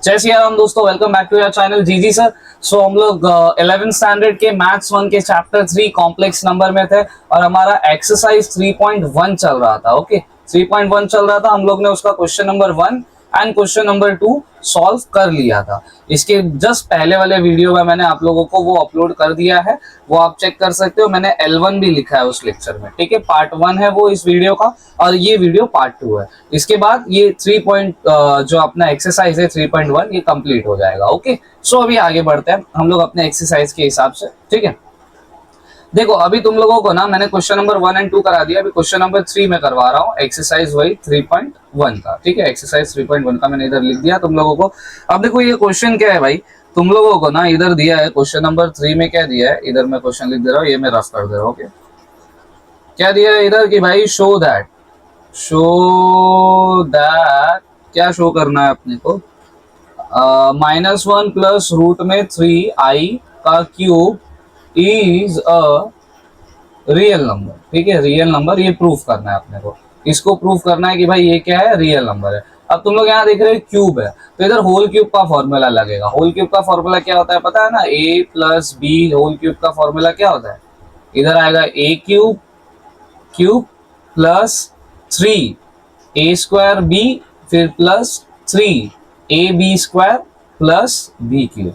जय श्री राम दोस्तों, welcome back to your channel GG sir. So हम लोग 11th स्टैंडर्ड के मैथ्स 1 के चैप्टर 3 कॉम्प्लेक्स नंबर में थे और हमारा एक्सरसाइज 3.1 चल रहा था। ओके 3.1 चल रहा था, हम लोग ने उसका question number 1 and question number 2 solve कर लिया था। इसके जस्ट पहले वाले वीडियो में मैंने आप लोगों को वो अपलोड कर दिया है, वो आप चेक कर सकते हो। मैंने L1 भी लिखा है उस लेक्चर में, ठीक है। पार्ट 1 है वो इस वीडियो का और ये वीडियो पार्ट 2 है। इसके बाद ये 3 जो अपना एक्सरसाइज है 3.1 ये कंप्लीट हो जाएगा। ओके सो अभी आगे बढ़ते हैं हम लोग अपने एक्सरसाइज के हिसाब से, ठीक है। देखो अभी तुम लोगों को ना मैंने क्वेश्चन नंबर 1 एंड 2 करा दिया, अभी क्वेश्चन नंबर 3 में करवा रहा हूँ, एक्सरसाइज वही 3.1 का, ठीक है। एक्सरसाइज 3.1 का मैंने इधर लिख दिया तुम लोगों को। अब देखो ये क्वेश्चन क्या है भाई, तुम लोगों को ना इधर दिया है क्वेश्चन नंबर 3 में क्या दिया है, इधर मैं क्वेश्चन लिख दे रहा हूँ, ये मैं रफ कर दे रहा हूँ। ओके क्या दिया है इधर कि भाई शो दैट क्या शो करना है अपने को, -1 प्लस रूट में 3i का cube is a real number, ठीक है। रियल नंबर ये प्रूफ करना है अपने को, इसको प्रूफ करना है कि भाई ये क्या है, रियल नंबर है। अब तुम लोग यहाँ देख रहे हो क्यूब है, तो इधर होल क्यूब का फॉर्मूला लगेगा। होल क्यूब का फॉर्मूला क्या होता है पता है ना, a plus B. Whole cube का फॉर्मूला क्या होता है, इधर आएगा a cube cube plus 3 a square b फिर plus 3 ab square plus b cube,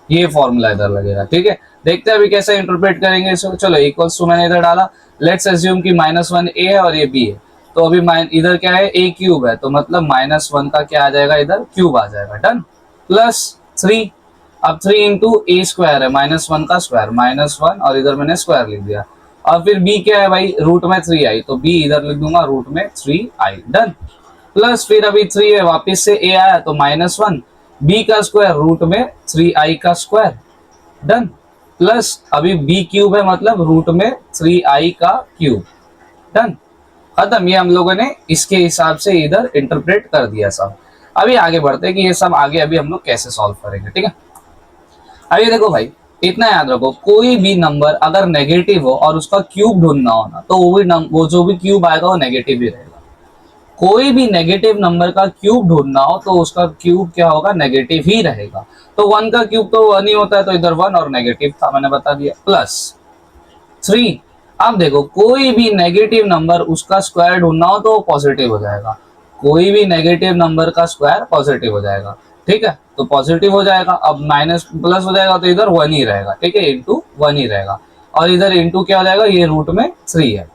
ये फॉर्मूला इधर लगेगा, ठीक है। देखते हैं अभी कैसे इंटरप्रेट करेंगे इसको। चलो इक्वल्स टू मैंने इधर डाला, लेट्स अज्यूम कि -1 a है और ये b है, तो अभी इधर क्या है, a क्यूब है, तो मतलब -1 का क्या आ जाएगा, इधर क्यूब आ जाएगा, डन। प्लस 3, अब 3 इंटू a स्क्वायर है, -1 का स्क्वायर, -1 और इधर मैंने स्क्वायर लिख दिया। और फिर b क्या है भाई, रूट में 3i, तो b इधर लिख दूंगा रूट में 3i, डन। प्लस फिर अभी 3 है, वापिस से a आया तो -1, b का स्क्वायर रूट में 3i का स्क्वायर, डन। प्लस अभी b क्यूब है, मतलब रूट में 3i का क्यूब, डन। खत्म। ये हम लोगों ने इसके हिसाब से इधर इंटरप्रेट कर दिया सब। अभी आगे बढ़ते हैं कि ये सब आगे अभी हम लोग कैसे सॉल्व करेंगे, ठीक है। अभी देखो भाई, इतना याद रखो, कोई भी नंबर अगर नेगेटिव हो और उसका क्यूब ढूंढना हो ना, तो वो जो भी क्यूब आएगा वो नेगेटिव ही रहेगा। कोई भी नेगेटिव नंबर का क्यूब ढूंढना हो तो उसका क्यूब क्या होगा, नेगेटिव ही रहेगा। तो 1 का क्यूब तो 1 ही होता है, तो इधर 1 और नेगेटिव था, मैंने बता दिया। प्लस 3, अब देखो कोई भी नेगेटिव नंबर उसका स्क्वायर ढूंढना हो तो पॉजिटिव हो जाएगा। कोई भी नेगेटिव नंबर का स्क्वायर पॉजिटिव हो जाएगा, ठीक है। तो पॉजिटिव हो जाएगा, अब माइनस प्लस हो जाएगा तो इधर 1 ही रहेगा, ठीक है, इंटू 1 ही रहेगा। और इधर इंटू क्या हो जाएगा, ये रूट में 3 है,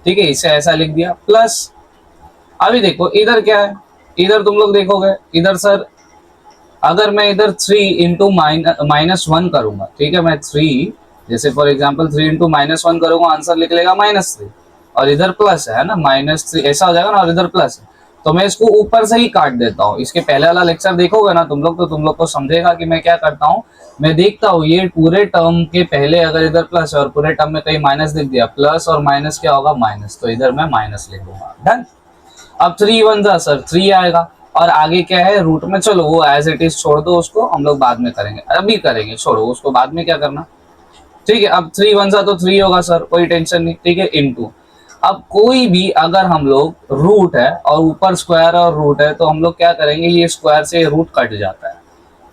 ठीक है, इसे ऐसा लिख दिया। प्लस अभी देखो इधर क्या है, इधर तुम लोग देखोगे, इधर सर अगर मैं इधर 3 इंटू -1 करूंगा, ठीक है, मैं 3 जैसे फॉर एग्जांपल 3 इंटू -1 करूंगा, आंसर लिख लेगा -3 और इधर प्लस है ना, -3 ऐसा हो जाएगा ना, और इधर प्लस है, तो मैं इसको ऊपर से ही काट देता हूँ। इसके पहले वाला लेक्चर देखोगे ना तुम लोग, तो तुम लोग को समझेगा कि मैं क्या करता हूँ। मैं देखता हूँ ये पूरे टर्म के पहले अगर इधर प्लस है और पूरे टर्म में कहीं माइनस लिख दिया, प्लस और माइनस क्या होगा, माइनस, तो इधर मैं माइनस लिख दूंगा, डन। अब 3 1 जा सर 3 आएगा, और आगे क्या है, रूट में, चलो वो एज इट इज छोड़ दो, उसको हम लोग बाद में करेंगे, अभी करेंगे, छोड़ो उसको, बाद में क्या करना, ठीक है। अब 3 1 जा तो 3 होगा सर, कोई टेंशन नहीं, ठीक है, इनटू। अब कोई भी अगर हम लोग रूट है और ऊपर स्क्वायर और रूट है, तो हम लोग क्या करेंगे, ये स्क्वायर से रूट कट जाता है,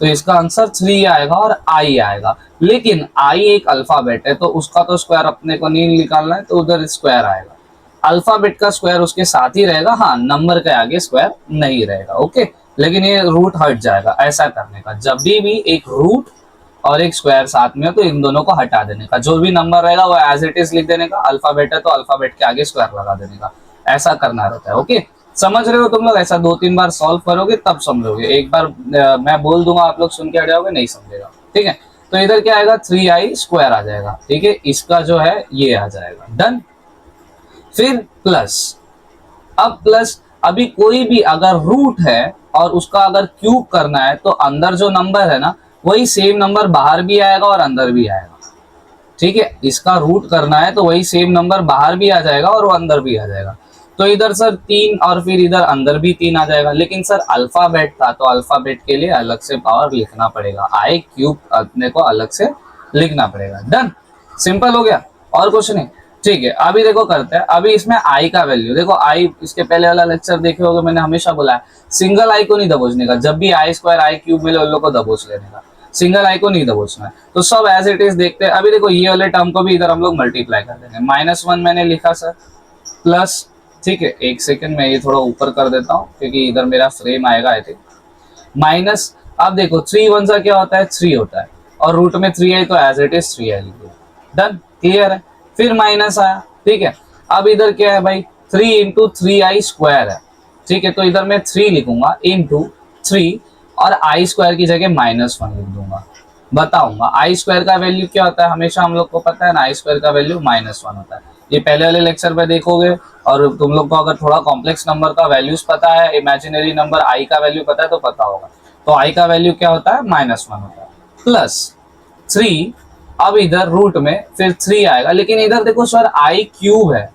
तो इसका आंसर 3 आएगा और आई आएगा। लेकिन आई एक अल्फाबेट है, तो उसका तो स्क्वायर अपने को नहीं निकालना है, तो उधर स्क्वायर आएगा। अल्फाबेट का स्क्वायर उसके साथ ही रहेगा, हाँ, नंबर के आगे स्क्वायर नहीं रहेगा, ओके। लेकिन ये रूट हट जाएगा। ऐसा करने का, जब भी एक रूट और एक स्क्वायर साथ में हो तो इन दोनों को हटा देने का, जो भी नंबर रहेगा वो एज इट इज लिख देने का, अल्फाबेट है तो अल्फाबेट के आगे स्क्वायर लगा देने का, ऐसा करना रहता है, ओके। समझ रहे हो तुम लोग, ऐसा 2-3 बार सॉल्व करोगे तब समझोगे। एक बार मैं बोल दूंगा, आप लोग सुन के हट जाओगे, नहीं समझेगा, ठीक है। तो इधर क्या आएगा, 3i स्क्वायर आ जाएगा, ठीक है, इसका जो है ये आ जाएगा, डन। फिर प्लस, अब प्लस, अभी कोई भी अगर रूट है और उसका अगर क्यूब करना है, तो अंदर जो नंबर है ना, वही सेम नंबर बाहर भी आएगा और अंदर भी आएगा, ठीक है। इसका रूट करना है तो वही सेम नंबर बाहर भी आ जाएगा और वो अंदर भी आ जाएगा। तो इधर सर 3 और फिर इधर अंदर भी 3 आ जाएगा। लेकिन सर अल्फाबेट था, तो अल्फाबेट के लिए अलग से पावर लिखना पड़ेगा, आई क्यूब अपने को अलग से लिखना पड़ेगा, डन। सिंपल हो गया और कुछ नहीं। ठीक है, अभी देखो करते हैं। अभी इसमें आई का वैल्यू देखो, आई इसके पहले वाला लेक्चर देखे होगे, मैंने हमेशा बोला है सिंगल आई को नहीं दबोचने का। जब भी आई स्क्वायर आई क्यूब मिले उन लोग को दबोच लेने का, सिंगल आई को नहीं दबोचना है। तो सब एज इट इज देखते हैं। अभी देखो ये वाले टर्म को भी इधर हम लोग मल्टीप्लाई कर देंगे। -1 मैंने लिखा सर, प्लस, ठीक है एक सेकेंड में ये थोड़ा ऊपर कर देता हूँ क्योंकि इधर मेरा फ्रेम आएगा आई थिंक। माइनस, अब देखो 3 1 सा क्या होता है 3 होता है, और रूट में 3 आई तो एज इट इज 3 आई लिखो। डन, क्लियर है। फिर माइनस आया, ठीक है। अब इधर क्या है भाई 3 इंटू 3 आई स्क्वायर है, ठीक है। तो इधर मैं 3 लिखूंगा इंटू 3 और आई स्क्वायर की जगह -1 लिख दूंगा। बताऊंगा आई स्क्वायर का वैल्यू क्या होता है, हमेशा हम लोग को पता है ना, आई स्क्वायर का वैल्यू -1 होता है। ये पहले वाले लेक्चर में देखोगे। और तुम लोग को अगर थोड़ा कॉम्प्लेक्स नंबर का वैल्यूज पता है, इमेजिनरी नंबर आई का वैल्यू पता है तो पता होगा। तो आई का वैल्यू क्या होता है -1 होता है, प्लस 3। अब इधर रूट में फिर 3 आएगा, लेकिन इधर देखो सर आई क्यूब है।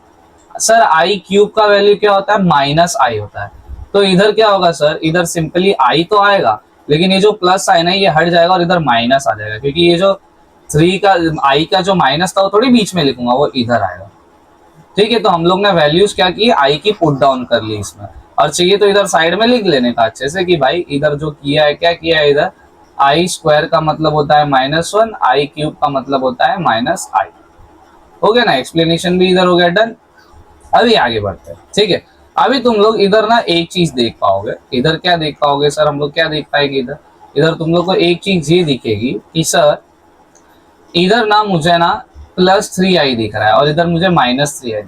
सर आई क्यूब का वैल्यू क्या होता है -i होता है। तो इधर क्या होगा सर, इधर सिंपली आई तो आएगा, लेकिन ये जो प्लस साइन है ये हट जाएगा और इधर माइनस आ जाएगा, क्योंकि ये जो 3 का आई का जो माइनस था वो थोड़ी बीच में लिखूंगा, वो इधर आएगा। ठीक है, तो हम लोग ने वैल्यूज क्या की, आई की पुट डाउन कर ली इसमें। और चाहिए तो इधर साइड में लिख लेने का अच्छे से कि भाई इधर जो किया है, क्या किया है इधर, आई स्क्वायर का मतलब होता है -1, आई क्यूब का मतलब होता है -i। हो गया ना, एक्सप्लेनेशन भी इधर हो गया, डन। अभी आगे बढ़ते हैं, ठीक है। अभी तुम लोग इधर ना एक चीज देख पाओगे, इधर क्या देख पाओगे सर, हम लोग क्या देख पाएंगे इधर, इधर तुम लोग को एक चीज ये दिखेगी कि सर इधर ना मुझे ना +3i दिख रहा है और इधर मुझे -3i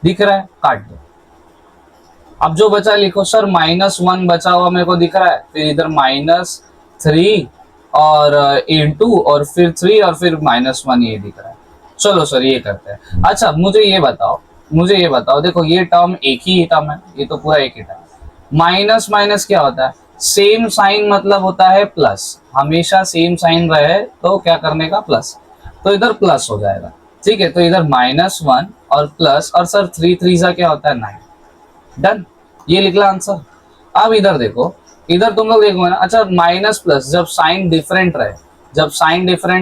दिख रहा है, काट दो। अब जो बचा लिखो सर, -1 बचा हुआ मेरे को दिख रहा है, फिर इधर -3 और इंटू और फिर 3 और फिर -1 ये दिख रहा है। चलो सर ये करते हैं। अच्छा मुझे ये बताओ, देखो ये टर्म एक ही टर्म है, ये तो पूरा एक ही टर्म है। माइनस माइनस क्या होता है, सेम साइन मतलब होता है प्लस, हमेशा सेम साइन रहे तो क्या करने का, प्लस। तो इधर प्लस हो जाएगा, ठीक है। तो इधर -1 और प्लस, और सर 3 3 सा क्या होता है 9। डन, ये निकला आंसर। अब इधर देखो, इधर तुम लोग देखो ना, अच्छा माइनस प्लस जब साइन डिफरेंट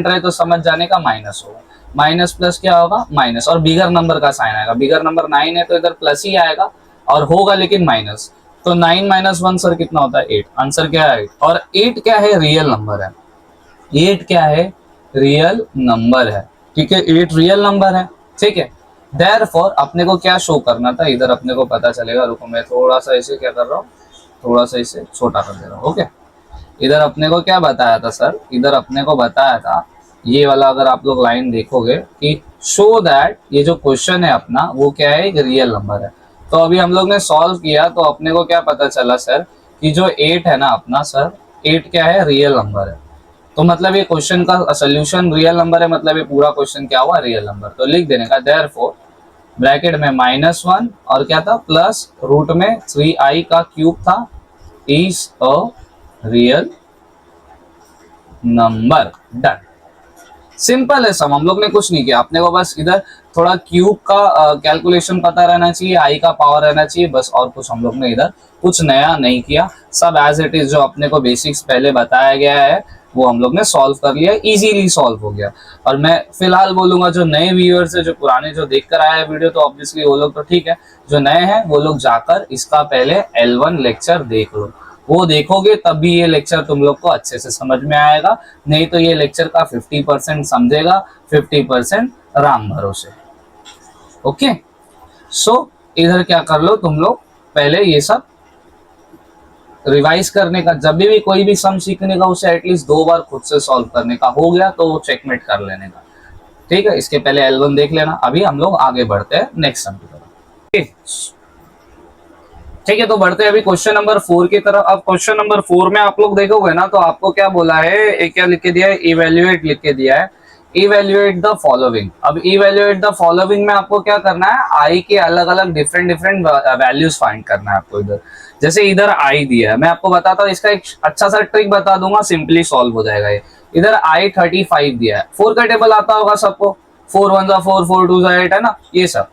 रहे तो समझ जाने का माइनस होगा, माइनस प्लस क्या होगा माइनस, और बिगर नंबर का साइन आएगा, बिगर नंबर 9 है तो इधर प्लस ही आएगा और होगा लेकिन माइनस। तो 9 - 1 सर कितना होता है 8, आंसर क्या है 8। और 8 क्या है, रियल नंबर है। 8 क्या है, रियल नंबर है, ठीक है। 8 रियल नंबर है, ठीक है। देयरफॉर अपने को क्या शो करना था, इधर अपने को पता चलेगा। रुको मैं थोड़ा सा इसे क्या कर रहा हूँ, थोड़ा सा इसे छोटा कर दे रहा हूँ, ओके। इधर अपने को क्या बताया था सर, इधर अपने को बताया था ये वाला, अगर आप लोग लाइन देखोगे कि शो दैट, ये जो क्वेश्चन है अपना वो क्या है, एक रियल नंबर है। तो अभी हम लोग ने सॉल्व किया तो अपने को क्या पता चला सर, कि जो 8 है ना अपना सर, 8 क्या है, रियल नंबर है। तो मतलब ये क्वेश्चन का सोल्यूशन रियल नंबर है, मतलब ये पूरा क्वेश्चन क्या हुआ, रियल नंबर। तो लिख देने का देयरफॉर ब्रैकेट में -1 और क्या था प्लस रूट में 3i का क्यूब था, is a real number. Done, simple है सम, हम लोग ने कुछ नहीं किया, अपने को बस इधर थोड़ा क्यूब का कैलकुलेशन पता रहना चाहिए, आई का पावर रहना चाहिए, बस। और कुछ हम लोग ने इधर कुछ नया नहीं किया, सब एज इट इज जो अपने को बेसिक्स पहले बताया गया है वो हम लोग ने सॉल्व कर लिया, इजीली सॉल्व हो गया। और मैं फिलहाल बोलूंगा जो नए व्यूअर्स है, जो पुराने जो देख कर आए हैं वीडियो, तो ऑब्वियसली वो लोग तो ठीक है, जो नए हैं वो लोग जाकर इसका पहले L1 लेक्चर देख लो, वो देखोगे तब भी ये लेक्चर तुम लोग को अच्छे से समझ में आएगा। नहीं तो ये लेक्चर का 50% समझेगा, 50% राम भरोसे। ओके, सो इधर क्या कर लो तुम लोग, पहले ये सब रिवाइज करने का, जब भी कोई भी सम सीखने का उसे एटलीस्ट 2 बार खुद से सॉल्व करने का, हो गया तो वो चेकमेट कर लेने का, ठीक है। इसके पहले L1 देख लेना। अभी हम लोग आगे बढ़ते हैं नेक्स्ट सम की तरफ, ठीक है। तो बढ़ते हैं अभी क्वेश्चन नंबर 4 की तरफ। अब क्वेश्चन नंबर 4 में आप लोग देखोगे ना, तो आपको क्या बोला है, एक क्या लिख के दिया है, इवेल्युएट लिख के दिया है, इवेल्युएट द फॉलोइंग। अब इवेल्युएट द फॉलोइंग में आपको क्या करना है, आई के अलग अलग डिफरेंट वैल्यूज फाइंड करना है आपको। इधर जैसे इधर आई दिया है, मैं आपको बताता हूँ, इसका एक अच्छा सा ट्रिक बता दूंगा, सिंपली सॉल्व हो जाएगा ये। इधर आई 35 दिया है, 4 का टेबल आता होगा सबको, 4 1 4 4 2 8 है ना, ये सब।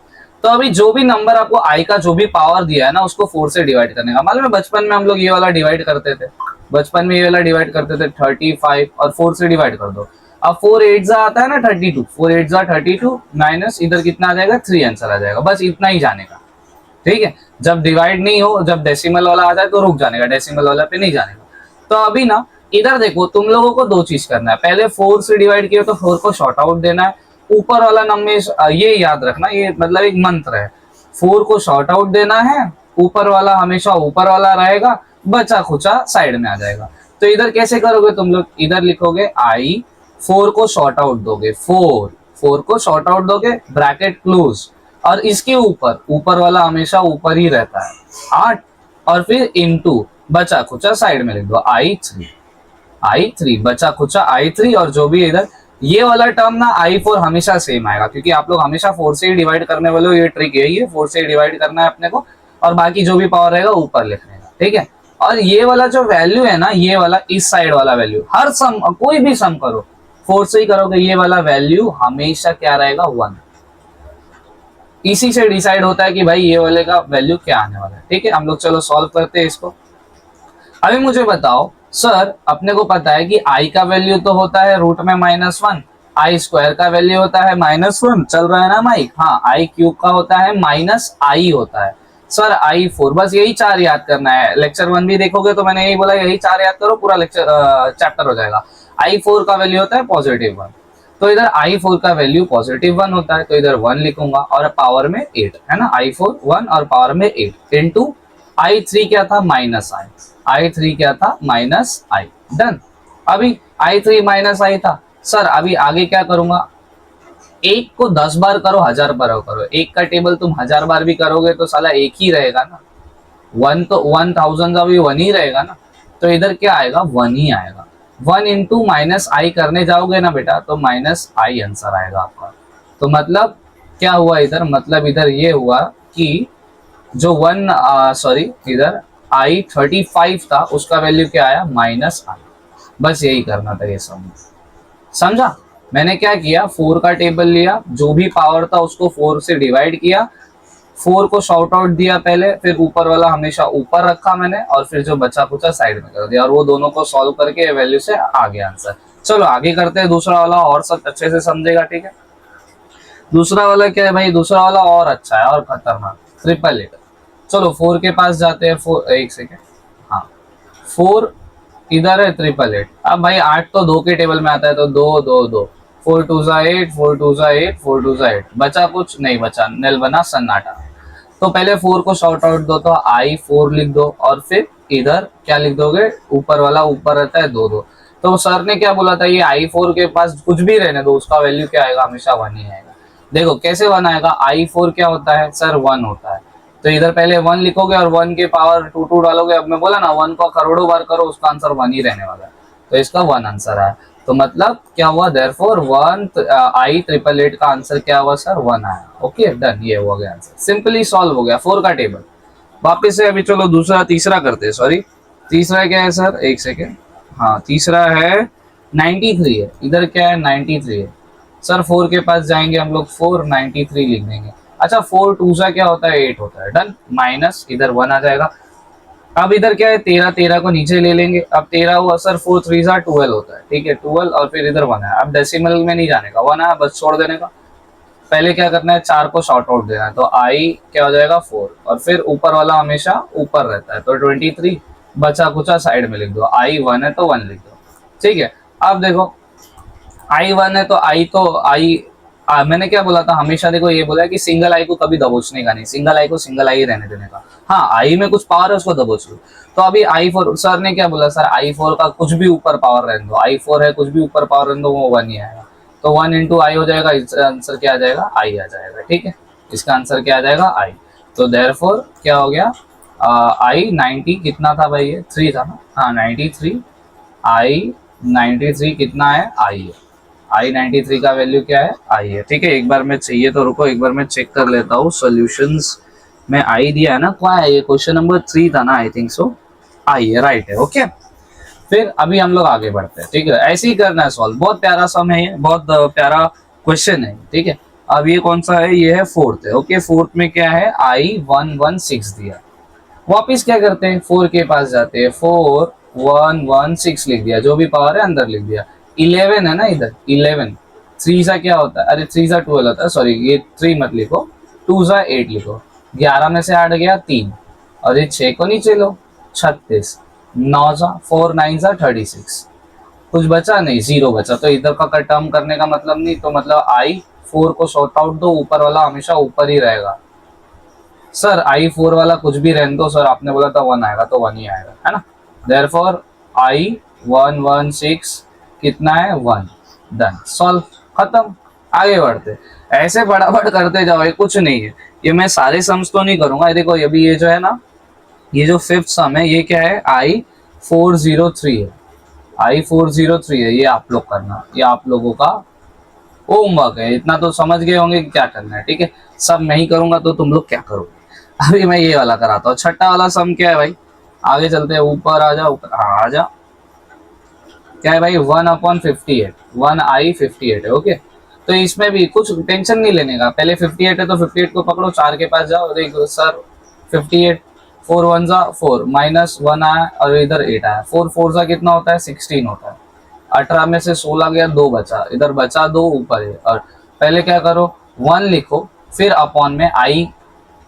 तो अभी जो भी नंबर आपको आई का जो भी पावर दिया है ना, उसको 4 से डिवाइड करने का। मालूम है बचपन में हम लोग ये वाला डिवाइड करते थे, 35 और 4 से डिवाइड कर दो, अब 4 8 आता है ना 32, 4 8 32 माइनस इधर कितना आ जाएगा 3 आंसर आ जाएगा, बस इतना ही जाने का। ठीक है, जब डिवाइड नहीं हो, जब डेसिमल वाला आ जाए तो रुक जाने का, डेसिमल वाला पे नहीं जाने का। तो अभी ना इधर देखो, तुम लोगों को दो चीज करना है, पहले 4 से डिवाइड किया तो 4 को शॉर्ट आउट देना है, ऊपर वाला नंबर ये याद रखना, ये मतलब एक मंत्र है, 4 को शॉर्ट आउट देना है, ऊपर वाला हमेशा ऊपर वाला रहेगा, बचा खुचा साइड में आ जाएगा। तो इधर कैसे करोगे तुम लोग, इधर लिखोगे आई, 4 को शॉर्ट आउट दोगे, 4 को शॉर्ट आउट दोगे, ब्रैकेट क्लोज, और इसके ऊपर ऊपर वाला हमेशा ऊपर ही रहता है 8, और फिर इनटू बचा खुचा साइड में लिख दो I3 बचा खुचा I3, और जो भी इधर ये वाला टर्म ना I4 हमेशा सेम आएगा, क्योंकि आप लोग हमेशा 4 से ही डिवाइड करने वाले हो, ये ट्रिक यही है, 4 से डिवाइड करना है अपने को, और बाकी जो भी पावर रहेगा ऊपर लिखने का। ठीक है, और ये वाला जो वैल्यू है ना, ये वाला इस साइड वाला वैल्यू, हर सम कोई भी सम करो 4 से ही करोगे, ये वाला वैल्यू हमेशा क्या रहेगा 1। इसी से डिसाइड होता है कि भाई ये वाले का वैल्यू क्या आने वाला है। ठीक है, हम लोग चलो सॉल्व करते हैं इसको। अभी मुझे बताओ सर, अपने को पता है कि i का वैल्यू तो होता है रूट में -1, आई स्क्वायर का वैल्यू होता है -1, चल रहा है ना माइक, हाँ, आई क्यूब का होता है -i होता है सर I4, बस यही 4 याद करना है। लेक्चर 1 भी देखोगे तो मैंने यही बोला, यही 4 याद करो, पूरा लेक्चर चैप्टर हो जाएगा। I4 का वैल्यू होता है +1, तो इधर I4 का वैल्यू +1 होता है, तो इधर 1 लिखूंगा, और पावर में 8 है ना, I4 1 और पावर में 8 इनटू I3 क्या था -i, क्या था -i, डन। अभी I3 -i था सर, अभी आगे क्या करूंगा, एक को 10 बार करो, 1000 बार करो, एक का टेबल तुम 1000 बार भी करोगे तो साला एक ही रहेगा ना, 1 तो 1000 का भी 1 ही रहेगा ना, तो इधर क्या आएगा 1 ही आएगा। 1 इंटू -i करने जाओगे ना बेटा तो -i आंसर आएगा आपका। तो मतलब क्या हुआ इधर, मतलब इधर ये हुआ कि जो इधर I35 था उसका वैल्यू क्या आया -i। बस यही करना था, ये समझा। मैंने क्या किया, 4 का टेबल लिया, जो भी पावर था उसको 4 से डिवाइड किया, 4 को शॉर्ट आउट दिया पहले, फिर ऊपर वाला हमेशा ऊपर रखा मैंने, और फिर जो बचा कुचा साइड में कर दिया, और वो दोनों को सॉल्व करके वैल्यू से आ गया आंसर। चलो आगे करते हैं दूसरा वाला, और सब अच्छे से समझेगा। ठीक है, दूसरा वाला क्या है भाई, दूसरा वाला और अच्छा है और खतरनाक, 888। चलो 4 के पास जाते हैं, 4 एक सेकेंड, हाँ 4 इधर है 888। अब भाई 8 तो 2 के टेबल में आता है, तो 2 2 2, 4 2 8, 4 2 8, 4 2 8, बचा कुछ नहीं, बचा नल, बना सन्नाटा। तो पहले 4 को शॉर्ट आउट दो, तो I4 लिख दो, और फिर इधर क्या लिख दोगे, ऊपर वाला ऊपर रहता है 2 2। तो सर ने क्या बोला था, ये I4 के पास कुछ भी रहने दो, उसका वैल्यू क्या आएगा, हमेशा 1 ही आएगा। देखो कैसे 1 आएगा, I4 क्या होता है सर 1 होता है, तो इधर पहले 1 लिखोगे और 1 के पावर 2 2 डालोगे। अब मैं बोला ना 1 को करोड़ों बार करो, उसका आंसर 1 ही रहने वाला है, तो इसका 1 आंसर है। तो मतलब क्या हुआ, देयरफॉर 1 I888 का आंसर क्या हुआ सर 1 आया। ओके डन, ये हो गया आंसर, सिंपली सॉल्व हो गया 4 का टेबल। वापिस से अभी चलो तीसरा करते हैं, सॉरी तीसरा क्या है सर, एक सेकेंड, हाँ तीसरा है 93 है, इधर क्या है 93 है सर। 4 के पास जाएंगे हम लोग, 493 लिख देंगे। अच्छा 4 2 सा क्या होता है 8 होता है, डन, माइनस इधर 1 आ जाएगा। अब इधर क्या है 13 को नीचे ले लेंगे, अब 13 हुआ सर, 4 3 सा 12 होता है, ठीक है 12, और फिर इधर 1 है। अब डेसिमल में नहीं जाने का, 1 है बस छोड़ देने का। पहले क्या करना है, 4 को शॉर्ट आउट देना है, तो I क्या हो जाएगा 4, और फिर ऊपर वाला हमेशा ऊपर रहता है, तो 23, बचा कुचा साइड में लिख दो। I1 है तो 1 लिख दो, ठीक है। अब देखो I1 है तो मैंने क्या बोला था, हमेशा देखो ये बोला है कि सिंगल आई को कभी दबोचने का नहीं, सिंगल आई को सिंगल आई रहने देने का। हाँ आई में कुछ पावर है उसको दबोच लो। तो अभी I4 सर ने क्या बोला, सर I4 का कुछ भी ऊपर पावर रहने दो, I4 है कुछ भी ऊपर पावर रहने दो, वो 1 ही आएगा। तो 1 इंटू आई हो जाएगा, इसका आंसर क्या आ जाएगा, आई आ जाएगा, ठीक है। इसका आंसर क्या आ जाएगा, आई। तो देयरफॉर क्या हो गया, आई 90 कितना था भाई, ये 3 था ना, हाँ 93, आई 93 कितना है, आई है। I93 का वैल्यू क्या है, आई है, ठीक है। एक बार मैं चाहिए तो रुको, एक बार मैं चेक कर लेता हूँ सॉल्यूशंस में आई दिया है ना, क्या है ये, क्वेश्चन नंबर 3 था ना, आई थिंक सो, आई है, राइट है, ओके। फिर अभी हम लोग आगे बढ़ते हैं, ठीक है। ऐसे ही करना है सॉल्व, बहुत प्यारा सम है ये, बहुत प्यारा क्वेश्चन है, ठीक है। अब ये कौन सा है, ये है 4th है, ओके। 4th में क्या है, I116 दिया। वापिस क्या करते हैं, 4 के पास जाते हैं, 4116 लिख दिया, जो भी पावर है अंदर लिख दिया। 11 है ना इधर, 11 3 सा क्या होता है, अरे 3 सा 12 होता है, सॉरी ये 3 मत लिखो, 2 सा 8 लिखो। 11 में से 8 गया 3, और ये 6 को नीचे लो 36, 9 सा 4 9 सा 36, कुछ बचा नहीं, जीरो बचा। तो इधर का टर्म करने का मतलब नहीं, तो मतलब आई 4 को शॉर्ट आउट दो, ऊपर वाला हमेशा ऊपर ही रहेगा। सर आई 4 वाला कुछ भी रहने दो सर, आपने बोला था 1 आएगा तो 1 ही आएगा, है ना। देयरफॉर आई 116 कितना है 1, डन, सॉल्व, खत्म। आगे बढ़ते, ऐसे फटाफट करते जाओ, ये कुछ नहीं है। ये मैं सारे सम्स तो नहीं करूंगा, ये देखो अभी ये जो है ना, ये जो फिफ्थ सम है ये क्या है, आई 403 है, आई 403 है, ये आप लोग करना, ये आप लोगों का होमवर्क है। इतना तो समझ गए होंगे कि क्या करना है, ठीक है। सब मैं ही करूंगा तो तुम लोग क्या करोगे। अभी मैं ये वाला कराता हूँ। छठा वाला सम क्या है भाई, आगे चलते हैं, ऊपर आ जा, ऊपर हाँ आ जा। क्या है भाई, 1/58, 1i58 है, ओके। तो इसमें भी कुछ टेंशन नहीं लेने का, पहले 58 है तो 58 को पकड़ो, 4 के पास जाओ, देखो सर 58, 4 1 जा 4, -1 आया और इधर 8 आया, 4 4 जा कितना होता है 16 होता है। 18 में से 16 गया, 2 बचा, इधर बचा 2 ऊपर है। और पहले क्या करो, 1 लिखो, फिर अपॉन में आई,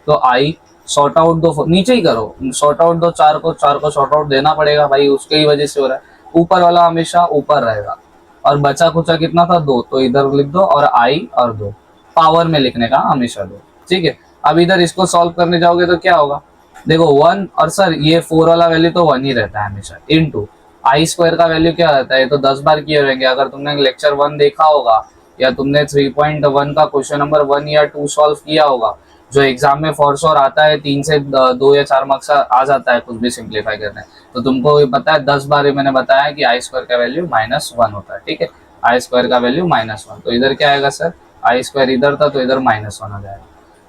तो आई सॉर्ट आउट दो, नीचे ही करो, सॉर्ट आउट दो, 4 को, 4 को सॉर्ट आउट देना पड़ेगा भाई, उसके ही वजह से हो रहा है। ऊपर वाला हमेशा ऊपर रहेगा, और बचा कुचा कितना था 2, तो इधर लिख दो, और आई और 2 पावर में लिखने का हमेशा 2, ठीक है। अब इधर इसको सॉल्व करने जाओगे तो क्या होगा, देखो 1, और सर ये 4 वाला वैल्यू तो 1 ही रहता है हमेशा, इनटू आई स्क्वायर का वैल्यू क्या रहता है, तो 10 बार किए रहेंगे। अगर तुमने लेक्चर 1 देखा होगा, या तुमने 3.1 का क्वेश्चन नंबर 1 या 2 सॉल्व किया होगा, जो एग्जाम में फॉर श्योर आता है, 3 से 2 या 4 मार्क्स आ जाता है कुछ भी सिंप्लीफाई करने, तो तुमको ये पता है 10 बार मैंने बताया कि आई स्क्वायर का वैल्यू -1 होता है, ठीक है। आई स्क्वायर का वैल्यू -1, तो इधर क्या आएगा सर, आई स्क्वायर इधर था तो इधर -1 हो जाएगा।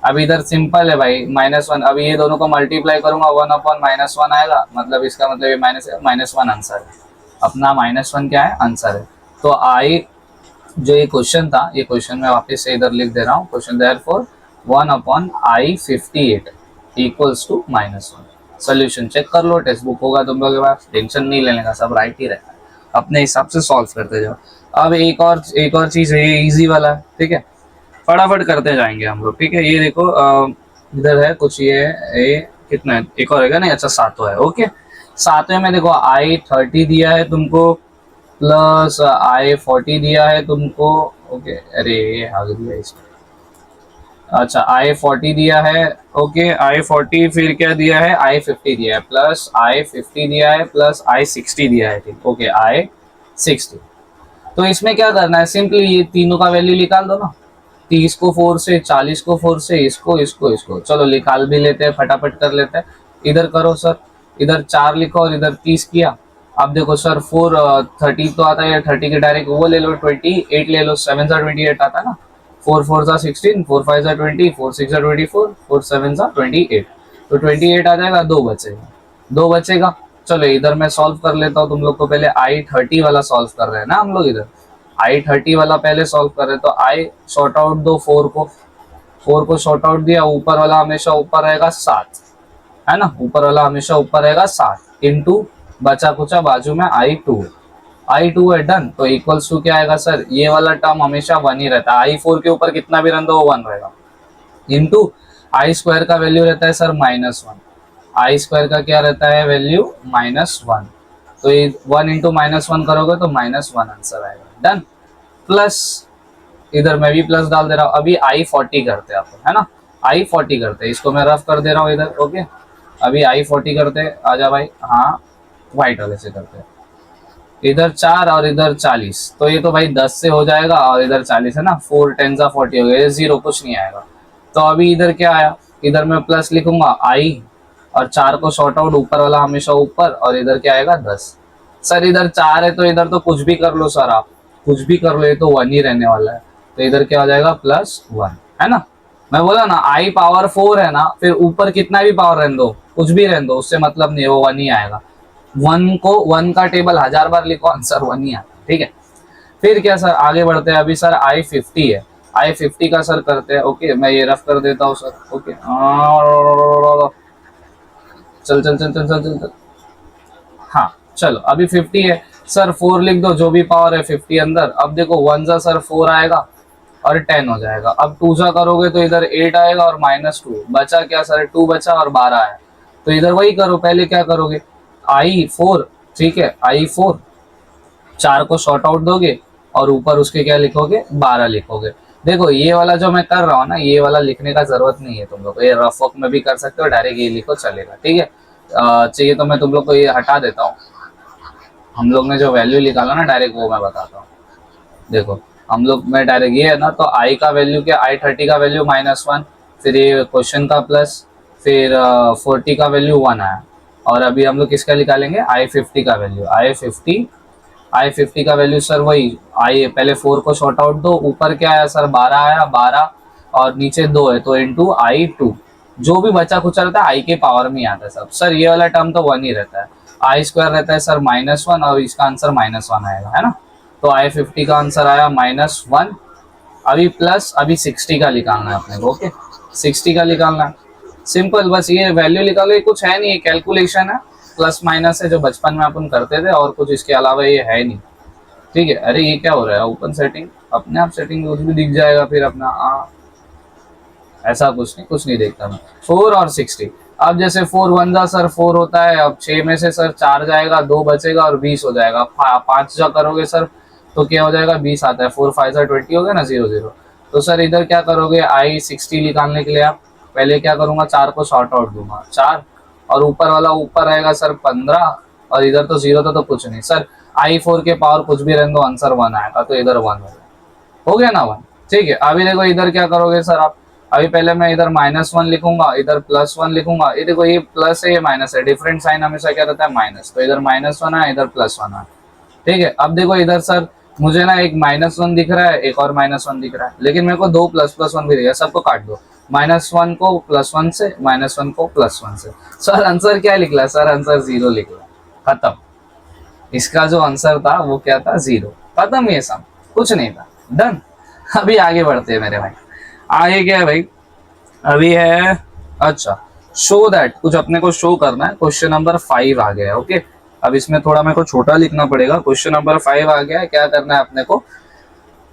अब इधर सिंपल है भाई, -1, अभी ये दोनों को मल्टीप्लाई करूंगा, 1/-1 आएगा, मतलब इसका मतलब ये -1 आंसर है, अपना -1 क्या है आंसर है। तो आई जो ये क्वेश्चन था, ये क्वेश्चन मैं वापस से इधर लिख दे रहा हूँ, question therefore 1/i58 equals to -1। Solution check कर लो, टेक्स्ट बुक होगा तुम लोगों के पास, टेंशन नहीं लेने का, सब राइट ही रहता है, अपने हिसाब से सॉल्व करते जाओ। अब एक और चीज है, ये इजी वाला है, ठीक है, फटाफट करते जाएंगे हम लोग, ठीक है। ये देखो इधर है कुछ, ये कितना है, एक और है नहीं, अच्छा 7 है, ओके। 7वें में देखो i30 दिया है तुमको, प्लस i40 दिया है तुमको, ओके, अरे ये आ गया इसमें, अच्छा i40 दिया है, ओके, i40 फिर क्या दिया है, i50 दिया है, प्लस i50 दिया है, प्लस i60 दिया है, ठीक, ओके, i60। तो इसमें क्या करना है, सिंपली ये तीनों का वैल्यू निकाल दो ना, 30 को 4 से, 40 को 4 से, इसको चलो निकाल भी लेते हैं, फटाफट कर लेते हैं। इधर करो सर, इधर 4 लिखो और इधर 30 किया। अब देखो सर 30 तो आता है, 30 के डायरेक्ट वो ले लो, 28 ले लो, 7 सा 28 आता है ना, 4 4 सा 16, 4 5 सा 20, 4 6 सा 24, 4 7 सा 28, तो 28 आ जाएगा, 2 बचेगा। चलो इधर मैं सॉल्व कर लेता हूँ, तुम लोग को पहले i30 वाला सॉल्व कर रहे हैं ना हम लोग, इधर i30 वाला पहले सॉल्व कर रहे हैं, तो आई शॉर्ट आउट दो 4 को शॉर्ट आउट दिया, ऊपर वाला हमेशा ऊपर रहेगा 7, है ना, ऊपर वाला हमेशा ऊपर रहेगा 7, इंटू बचा कुचा बाजू में आई टू है, डन। तो इक्वल्स टू क्या आएगा सर, ये वाला टर्म हमेशा 1 ही रहता है, i4 के ऊपर कितना भी रन दो वो 1 रहेगा, इंटू आई स्क्वायर का वैल्यू रहता है सर -1, आई स्क्वायर का क्या रहता है वैल्यू -1, तो ये 1 इंटू -1 करोगे तो -1 आंसर आएगा, डन। प्लस इधर मैं भी प्लस डाल दे रहा हूँ, अभी i40 करते हैं अपन, है ना, i40 करते हैं, इसको मैं रफ कर दे रहा हूँ इधर, ओके। अभी i40 करते हैं, आजा भाई, हाँ व्हाइट वाले से करते हैं, इधर 4 और इधर 40, तो ये तो भाई 10 से हो जाएगा, और इधर 40 है ना, 4 10 सा 40 हो गया, 0 कुछ नहीं आएगा। तो अभी इधर क्या आया, इधर मैं प्लस लिखूंगा i, और 4 को शॉर्ट आउट, ऊपर वाला हमेशा ऊपर, और इधर क्या आएगा 10। सर इधर 4 है तो इधर तो कुछ भी कर लो सर, आप कुछ भी कर लो, ये तो 1 ही रहने वाला है, तो इधर क्या हो जाएगा +1, है ना। मैं बोला ना i पावर 4 है ना, फिर ऊपर कितना भी पावर रहने दो, कुछ भी रहने दो, उससे मतलब नहीं, वो 1 ही आएगा। 1 का टेबल 1000 बार लिखो, आंसर 1 ही आता, ठीक है। फिर क्या सर, आगे बढ़ते हैं, अभी सर i50 है, i50 का सर करते हैं, ओके, मैं ये रफ कर देता हूँ सर, ओके, चल चल चल चल चल चल, हाँ चलो अभी 50 है, सर 4 लिख दो, जो भी पावर है 50 अंदर। अब देखो 1 जा सर 4 आएगा और 10 हो जाएगा। अब 2 जा करोगे तो इधर 8 आएगा और -2 बचा क्या सर, 2 बचा और 12 है। तो इधर वही करो, पहले क्या करोगे, I4, ठीक है, I4 4 को शॉर्ट आउट दोगे और ऊपर उसके क्या लिखोगे, 12 लिखोगे। देखो ये वाला जो मैं कर रहा हूँ ना, ये वाला लिखने का जरूरत नहीं है तुम लोग को, ये रफ वर्क में भी कर सकते हो, डायरेक्ट ये लिखो चलेगा, ठीक है। चाहिए तो मैं तुम लोग को ये हटा देता हूँ। हम लोग ने जो वैल्यू निकाला ना डायरेक्ट, वो मैं बताता हूँ। देखो हम लोग में डायरेक्ट ये है ना, तो आई का वैल्यू क्या, I30 का वैल्यू -1, फिर ये क्वेश्चन का प्लस, फिर 40 का वैल्यू 1 आया। और अभी हम लोग किसका निकालेंगे, I50 का वैल्यू। I50 का वैल्यू सर वही, आई पहले 4 को शॉर्ट आउट दो, ऊपर क्या आया सर 12 आया, 12 और नीचे 2 है तो इंटू I2। जो भी बचा कुछ रहता है आई के पावर में ही आता है सब। सर ये वाला टर्म तो 1 ही रहता है, I² रहता है सर -1 और इसका आंसर -1 आएगा, है ना। तो I50 का आंसर आया -1। अभी प्लस, अभी 60 का निकालना है अपने को, ओके 60 का निकालना है। सिंपल, बस ये वैल्यू निकालो, ये कुछ है नहीं, ये कैलकुलेशन है, प्लस माइनस है जो बचपन में अपन करते थे, और कुछ इसके अलावा ये है नहीं, ठीक है। अरे ये क्या हो रहा है, ओपन सेटिंग, अपने आप सेटिंग कुछ भी दिख जाएगा फिर अपना, ऐसा कुछ नहीं देखता मैं। 4 और 60, अब जैसे 4 1 जा सर 4 होता है, अब 6 में से सर 4 जाएगा, 2 बचेगा और 20 हो जाएगा। 5 जा करोगे सर तो क्या हो जाएगा, 20 आता है, 4 5 जा 20 हो गया ना, 0 0। तो सर इधर क्या करोगे, I60 निकालने के लिए आप पहले क्या करूंगा, 4 को शॉर्ट आउट दूंगा, 4 और ऊपर वाला ऊपर रहेगा सर 15, और इधर तो 0 था तो कुछ नहीं सर। I4 के पावर कुछ भी रहने दो, आंसर 1 आएगा, तो इधर 1 हो गया ना 1, ठीक है। अभी देखो इधर क्या करोगे सर आप, अभी पहले मैं इधर -1 लिखूंगा, इधर +1 लिखूंगा। ये देखो ये प्लस है, ये माइनस है, डिफरेंट साइन हमेशा क्या रहता है, माइनस। तो इधर -1 है, इधर +1 है, ठीक है। अब देखो इधर सर मुझे ना एक -1 दिख रहा है, एक और -1 दिख रहा है, लेकिन मेरे को 2 ++1 भी दिख रहा है, सबको काट दो। -1 को +1 से, -1 को +1 से। सर आंसर क्या निकला, सर आंसर 0 निकला, खत्म। इसका जो आंसर था वो क्या था, 0, खत्म, ये सब कुछ नहीं था, डन। अभी आगे बढ़ते हैं मेरे भाई, आगे क्या है भाई, अभी है, अच्छा, शो दैट, कुछ अपने को शो करना है। क्वेश्चन नंबर 5 आ गया है, ओके। अब इसमें थोड़ा मेरे को छोटा लिखना पड़ेगा। क्वेश्चन नंबर 5 आ गया है, क्या करना है अपने को,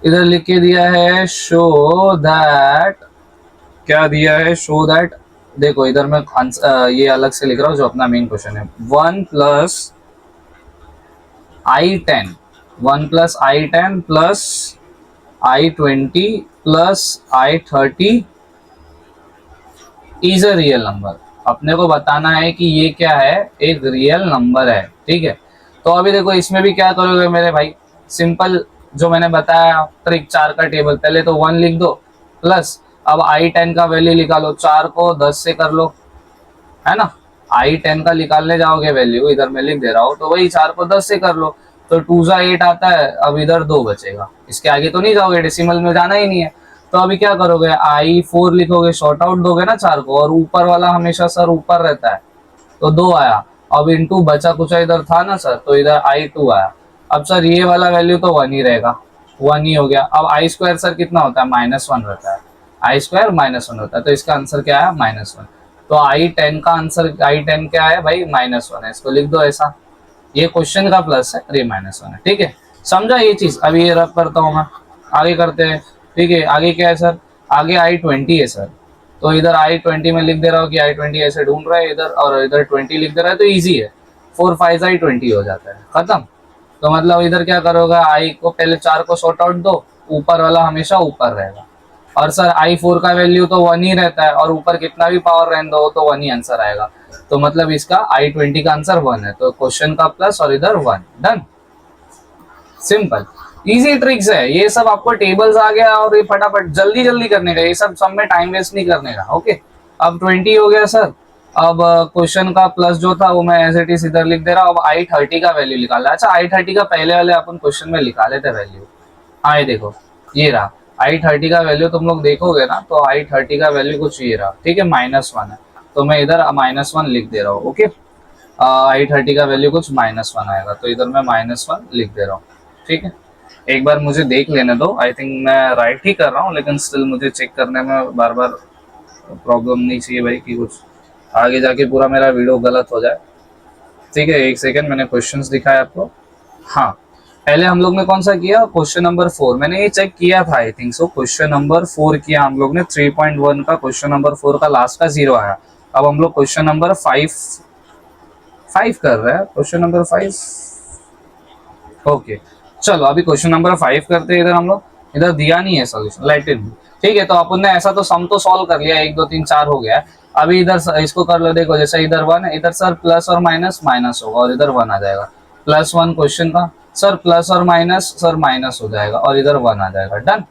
इधर लिख के दिया है शो दैट, क्या दिया है, शो दैट। देखो इधर मैं ये अलग से लिख रहा हूँ जो अपना मेन क्वेश्चन है, 1 + I10, 1 + I10 + I20 + I30 is a real number. अपने को बताना है कि ये क्या है, एक रियल नंबर है, ठीक है। तो अभी देखो इसमें भी क्या करोगे मेरे भाई, सिंपल जो मैंने बताया ट्रिक, 4 का टेबल, पहले तो 1 लिख दो प्लस, अब I10 का वैल्यू निकालो, 4 को 10 से कर लो, है ना। I10 का निकालने जाओगे वैल्यू, इधर मैं लिख दे रहा हूँ, तो वही 4 को 10 से कर लो, तो 2 जा 8 आता है। अब इधर 2 बचेगा, इसके आगे तो नहीं जाओगे, डेसिमल में जाना ही नहीं है। तो अभी क्या करोगे, I4 लिखोगे, शॉर्ट आउट दोगे ना 4 को, और ऊपर वाला हमेशा सर ऊपर रहता है, तो 2 आया। अब इंटू बचा कुछ इधर था ना सर, तो इधर I2 आया। अब सर ये वाला वैल्यू तो 1 ही रहेगा, 1 ही हो गया। अब I² सर कितना होता है, -1 रहता है, I² -1 होता है, तो इसका आंसर क्या है, -1। तो I10 का आंसर, I10 क्या है भाई, -1 है, इसको लिख दो ऐसा। ये क्वेश्चन का प्लस है, ये -1 है, ठीक है, समझा ये चीज। अभी ये रब करता हूँ मैं, आगे करते हैं, ठीक है। आगे क्या है सर, आगे I20 है सर, तो इधर I20 में लिख दे रहा हूँ कि I20 ऐसे ढूंढ रहा है इधर, और इधर 20 लिख दे रहा है, तो इजी है, 4 5 I20 हो जाता है, खत्म। तो मतलब इधर क्या करोगे, I को पहले 4 को शॉर्ट आउट दो, ऊपर वाला हमेशा ऊपर रहेगा, और सर I4 का वैल्यू तो 1 ही रहता है, और ऊपर कितना भी पावर रहने दो तो 1 ही आंसर आएगा। तो मतलब इसका I20 का आंसर 1 है, तो क्वेश्चन का प्लस और इधर 1, डन, सिंपल इजी ट्रिक्स है ये सब। आपको टेबल्स आ गया और ये फटाफट जल्दी जल्दी करने का, ये सब में टाइम वेस्ट नहीं करने का, ओके। अब 20 हो गया सर। अब क्वेश्चन का प्लस जो था वो मैं एज इट इज इधर लिख दे रहा हूँ। अब I30 का वैल्यू निकालना है। अच्छा I30 का पहले वाले अपन क्वेश्चन में निकाले थे वैल्यू, हाँ ये देखो ये रहा I30 का वैल्यू, तुम लोग देखोगे ना तो I30 का वैल्यू कुछ ये रहा, ठीक है, -1 है, तो मैं इधर -1 लिख दे रहा हूँ, ओके। I30 का वैल्यू कुछ -1 आएगा, तो इधर मैं -1 लिख दे रहा हूँ, ठीक है। एक बार मुझे देख लेने दो, आई थिंक मैं राइट ही कर रहा हूँ, लेकिन स्टिल मुझे चेक करने में बार बार प्रॉब्लम नहीं चाहिए भाई कि कुछ आगे जाके पूरा मेरा वीडियो गलत हो जाए, ठीक है। एक सेकेंड, मैंने क्वेश्चंस दिखाया आपको, हाँ, पहले हम लोग ने कौन सा किया, क्वेश्चन नंबर 4, मैंने ये चेक किया था I think so, question number 4 किया हम लोग ने 3.1 का, क्वेश्चन नंबर 4 का लास्ट का 0 आया। अब हम लोग क्वेश्चन नंबर 5 कर रहे हैं, क्वेश्चन नंबर 5। ओके, चलो अभी क्वेश्चन नंबर 5 करते हैं। इधर हम लोग, इधर दिया नहीं है सोल्यूशन, लेट इट बी। ठीक है, तो अपन ने ऐसा तो सम तो सॉल्व कर लिया, 1 2 3 4 हो गया है। अभी इधर इसको कर लो, देखो जैसे इधर 1 है, इधर सर प्लस और माइनस माइनस होगा और इधर 1 आ जाएगा। +1 क्वेश्चन का सर, प्लस और माइनस सर माइनस हो जाएगा और इधर 1 आ जाएगा। डन,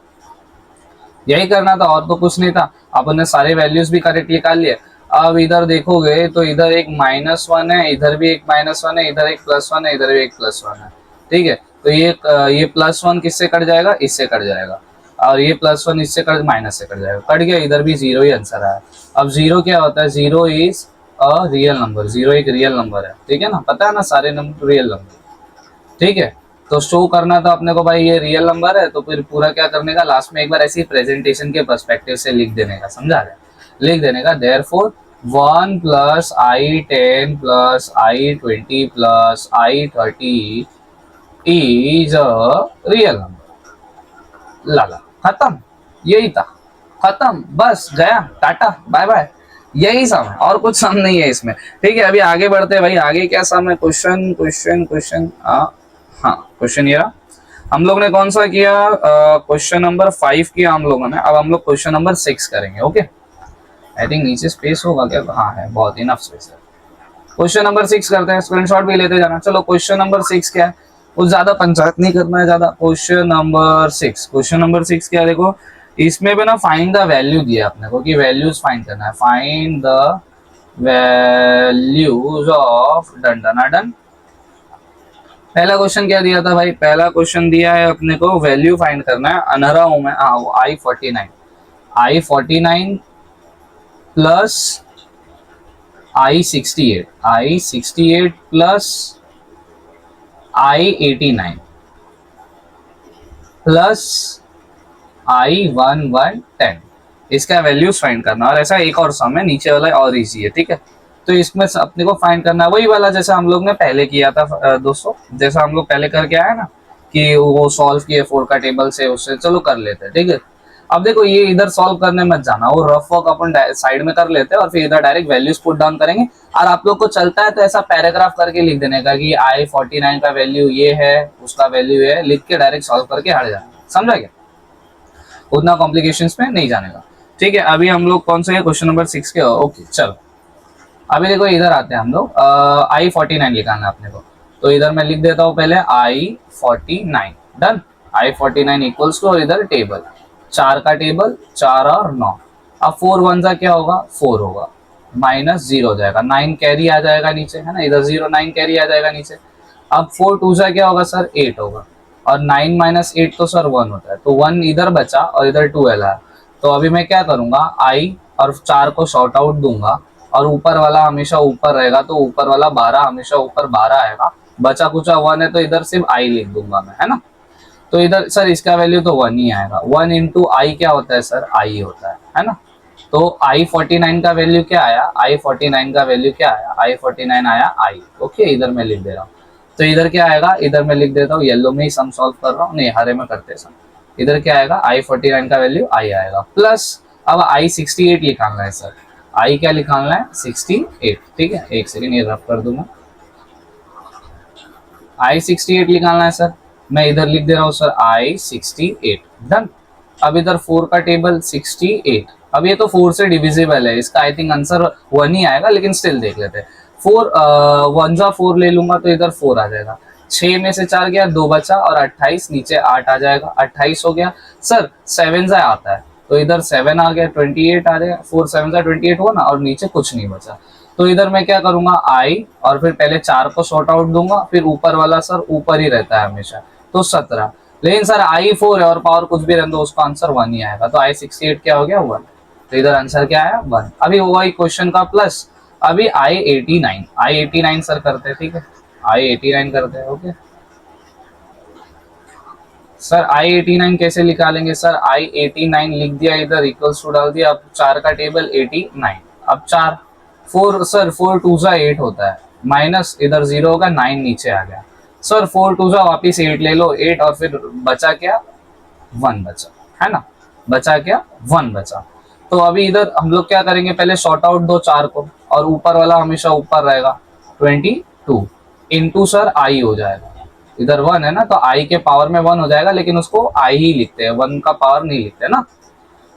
यही करना था और तो कुछ नहीं था। अपन ने सारे वैल्यूज भी करेक्ट निकाल लिए। अब इधर देखोगे तो इधर एक -1 है, इधर भी एक -1 है, इधर एक +1 है, इधर भी एक +1 है। ठीक है, तो ये +1 किससे कट जाएगा, इससे कट जाएगा, और ये +1 इससे कट, माइनस से कट जाएगा, कट गया। इधर भी 0 ही आंसर आया। अब 0 क्या होता है, 0 इज अ रियल नंबर, 0 एक रियल नंबर है। ठीक है ना, पता है ना, सारे नंबर रियल नंबर। ठीक है, तो शो करना था अपने को भाई ये रियल नंबर है, तो फिर पूरा क्या करने का, लास्ट में एक बार ऐसी प्रेजेंटेशन के पर्सपेक्टिव से लिख देने का, समझा रहे, लिख देने का therefore 1 + I10 + I20 + I30 is a real number. लाला, खत्म, यही था, खत्म, बस गया, टाटा बाय बाय, यही सम है और कुछ सम नहीं है इसमें। ठीक है, अभी आगे बढ़ते हैं भाई, आगे क्या सम है, क्वेश्चन क्वेश्चन क्वेश्चन, हाँ क्वेश्चन ये रहा। हम लोग ने कौन सा किया, क्वेश्चन नंबर 5 किया हम लोगों ने। अब हम लोग क्वेश्चन नंबर 6 करेंगे। ओके, आई थिंक नीचे स्पेस होगा क्या, हाँ है, बहुत इनफ स्पेस है। क्वेश्चन नंबर 6 करते हैं, स्क्रीनशॉट भी लेते जाना। चलो क्वेश्चन नंबर 6 क्या है, कुछ ज्यादा पंचायत नहीं करना है ज्यादा। क्वेश्चन नंबर 6, क्वेश्चन नंबर 6 क्या है, देखो इसमें भी ना फाइंड द वैल्यू दिया अपने को कि वैल्यूज फाइंड करना है, find the values of, done done done. पहला क्वेश्चन क्या दिया था भाई, पहला क्वेश्चन दिया है अपने को वैल्यू फाइंड करना है, अनहरा हूं मैं, I49 plus I68 plus I89 plus I1110, इसका वैल्यूज फाइंड करना। और ऐसा एक और सम है, नीचे वाला और इजी है। ठीक है, तो इसमें अपने को फाइंड करना है वही वाला जैसा हम लोग ने पहले किया था दोस्तों, जैसा हम लोग पहले करके आए ना, कि वो सॉल्व किए 4 का टेबल से, उससे चलो कर लेते हैं। ठीक है, अब देखो ये इधर सॉल्व करने मत जाना, वो रफ वर्क अपन साइड में कर लेते हैं और फिर इधर डायरेक्ट वैल्यूज पुट डाउन करेंगे। और आप लोग को चलता है तो ऐसा पैराग्राफ करके लिख देने का कि I49 का वैल्यू ये है, उसका वैल्यू है, लिख के डायरेक्ट सॉल्व करके हट जाना, समझा क्या, उतना कॉम्प्लिकेशंस में नहीं जाने का। ठीक है, अभी हम लोग कौन सा है, क्वेश्चन नंबर 6 के। ओके चलो, अभी देखो इधर आते हैं हम लोग, I49 लिखाना है अपने को, तो इधर मैं लिख देता हूँ पहले I49, done. I49 equals to, और इधर टेबल 4 का टेबल, 4 और 9। अब 4 1 जा क्या होगा, 4 होगा, -0 हो जाएगा, 9 कैरी आ जाएगा नीचे, है ना, इधर 0 9 कैरी आ जाएगा नीचे। अब 4 2 जा क्या होगा सर, 8 होगा, और 9 - 8 तो सर 1 होता है, तो 1 इधर बचा और इधर 12 है। तो अभी मैं क्या करूंगा, I और 4 को शॉर्ट आउट दूंगा, और ऊपर वाला हमेशा ऊपर रहेगा, तो ऊपर वाला 12 हमेशा ऊपर 12 आएगा, बचा कुचा 1 है तो इधर सिर्फ I लिख दूंगा मैं, है ना। तो इधर सर इसका वैल्यू तो 1 ही आएगा, 1 इंटू I क्या होता है सर, I होता है ना। तो I49 का वैल्यू क्या आया, I49 का वैल्यू क्या आया, I49 आया I। ओके, इधर मैं लिख दे रहा हूँ, तो इधर क्या आएगा, इधर मैं लिख देता हूँ, येलो में ही सम सॉल्व कर रहा हूँ, नहीं हरे में करते सम। इधर क्या आएगा, I49 का वैल्यू I आएगा, प्लस अब I68 निकालना है सर, I क्या निकालना है, 68। ठीक है, एक सेकेंड ये रफ कर दूंगा, I68 निकालना है सर, मैं इधर लिख दे रहा हूँ सर I68, डन। अब इधर 4 का टेबल 68, अब ये तो 4 से डिविजिबल है, इसका आई थिंक आंसर 1 ही आएगा, लेकिन स्टिल देख लेते हैं। 4 1 जा 4 ले लूंगा तो इधर 4 आ जाएगा, 6 में से 4 गया, 2 बचा, और 28 नीचे 8 आ जाएगा, 28 हो गया सर, 7 जा आता है तो इधर 7 आ गया, 28 आ गया, 4 7 जा 28 हुआ ना, और नीचे कुछ नहीं बचा। तो इधर मैं क्या करूंगा, I और फिर पहले 4 को शॉर्ट आउट दूंगा, फिर ऊपर वाला सर ऊपर ही रहता है हमेशा, तो 17। लेकिन सर I4 है और पावर कुछ भी रहने दो, उसका आंसर 1 ही आएगा, तो I68 क्या हो गया, 1। तो इधर आंसर क्या आया, 1। अभी वही क्वेश्चन का प्लस, अभी I89 सर करते हैं। ठीक है, I89 करते हैं। ओके सर, I89 कैसे निकालेंगे सर, I89 लिख दिया, इधर इक्वल्स टू डाल दिया, अब 4 का टेबल 89, अब 4 4 सर 4 2 8 होता है, माइनस इधर 0 होगा, 9 नीचे आ गया, सर 4 टू जा वापिस 8 ले लो, 8 और फिर बचा क्या, 1 बचा, है ना, बचा क्या, 1 बचा। तो अभी इधर हम लोग क्या करेंगे, पहले शॉर्ट आउट दो 4 को, और ऊपर वाला हमेशा ऊपर रहेगा, 22 इंटू सर आई हो जाएगा, इधर 1 है ना, तो आई के पावर में 1 हो जाएगा, लेकिन उसको आई ही लिखते हैं, 1 का पावर नहीं लिखते ना।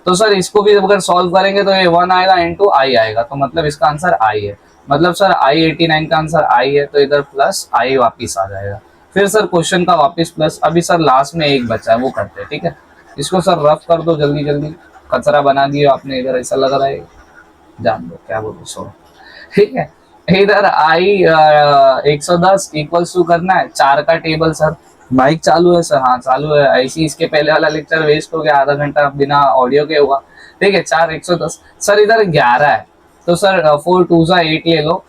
तो सर इसको भी अगर सॉल्व करेंगे तो ये 1 आएगा इंटू आई आएगा, तो मतलब इसका आंसर आई है, मतलब सर आई 89 का आंसर आई है, तो इधर प्लस आई वापिस आ जाएगा। फिर सर क्वेश्चन का वापिस प्लस, अभी सर लास्ट में एक बचा है वो करते हैं, ठीक है। इसको सर रफ कर दो जल्दी जल्दी, कचरा बना दिया आपने इधर, ऐसा लग रहा है, जान दो क्या बोलो, सो ठीक है। इधर आई 110 इक्वल्स टू करना है 4 का टेबल। सर माइक चालू है सर, हाँ चालू है, ऐसी इसके पहले वाला लेक्चर वेस्ट हो गया, आधा घंटा बिना ऑडियो के हुआ, ठीक है। 4 110 सर, इधर 11 है, तो सर 4 टू जा 8 ले लो